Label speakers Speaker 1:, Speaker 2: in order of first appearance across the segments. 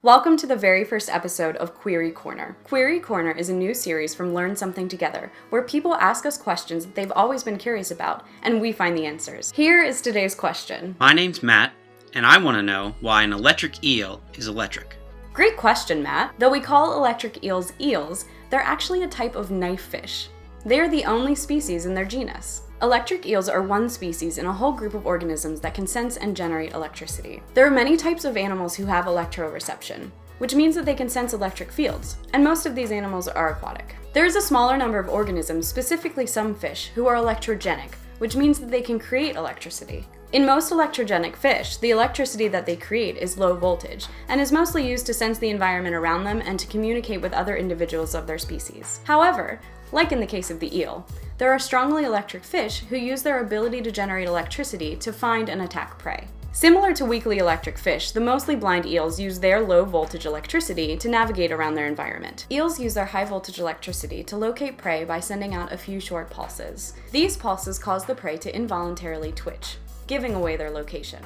Speaker 1: Welcome to the very first episode of Query Corner. Query Corner is a new series from Learn Something Together, where people ask us questions that they've always been curious about, and we find the answers. Here is today's question.
Speaker 2: My name's Matt, and I want to know why an electric eel is electric.
Speaker 1: Great question, Matt. Though we call electric eels eels, they're actually a type of knife fish. They are the only species in their genus. Electric eels are one species in a whole group of organisms that can sense and generate electricity. There are many types of animals who have electroreception, which means that they can sense electric fields, and most of these animals are aquatic. There is a smaller number of organisms, specifically some fish, who are electrogenic, which means that they can create electricity. In most electrogenic fish, the electricity that they create is low voltage, and is mostly used to sense the environment around them and to communicate with other individuals of their species. However, like in the case of the eel, there are strongly electric fish who use their ability to generate electricity to find and attack prey. Similar to weakly electric fish, the mostly blind eels use their low voltage electricity to navigate around their environment. Eels use their high voltage electricity to locate prey by sending out a few short pulses. These pulses cause the prey to involuntarily twitch, giving away their location.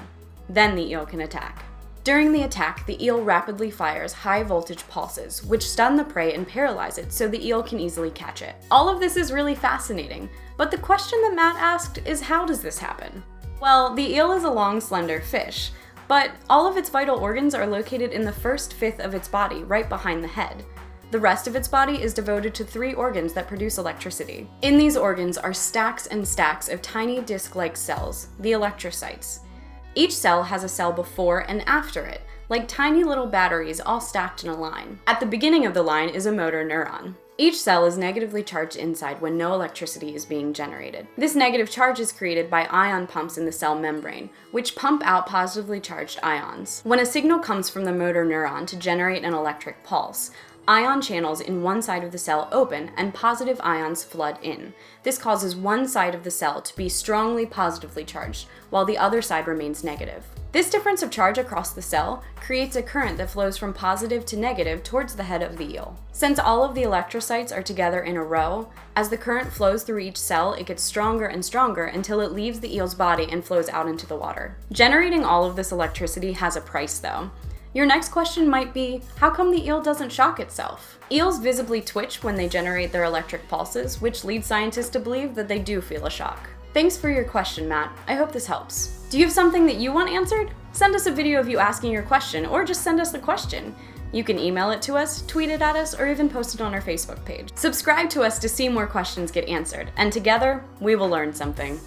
Speaker 1: Then the eel can attack. During the attack, the eel rapidly fires high voltage pulses, which stun the prey and paralyze it so the eel can easily catch it. All of this is really fascinating, but the question that Matt asked is, how does this happen? Well, the eel is a long, slender fish, but all of its vital organs are located in the first fifth of its body, right behind the head. The rest of its body is devoted to 3 organs that produce electricity. In these organs are stacks and stacks of tiny disc-like cells, the electrocytes. Each cell has a cell before and after it, like tiny little batteries all stacked in a line. At the beginning of the line is a motor neuron. Each cell is negatively charged inside when no electricity is being generated. This negative charge is created by ion pumps in the cell membrane, which pump out positively charged ions. When a signal comes from the motor neuron to generate an electric pulse, ion channels in one side of the cell open and positive ions flood in. This causes one side of the cell to be strongly positively charged, while the other side remains negative. This difference of charge across the cell creates a current that flows from positive to negative towards the head of the eel. Since all of the electrocytes are together in a row, as the current flows through each cell, it gets stronger and stronger until it leaves the eel's body and flows out into the water. Generating all of this electricity has a price, though. Your next question might be, how come the eel doesn't shock itself? Eels visibly twitch when they generate their electric pulses, which leads scientists to believe that they do feel a shock. Thanks for your question, Matt. I hope this helps. Do you have something that you want answered? Send us a video of you asking your question, or just send us the question. You can email it to us, tweet it at us, or even post it on our Facebook page. Subscribe to us to see more questions get answered, and together, we will learn something.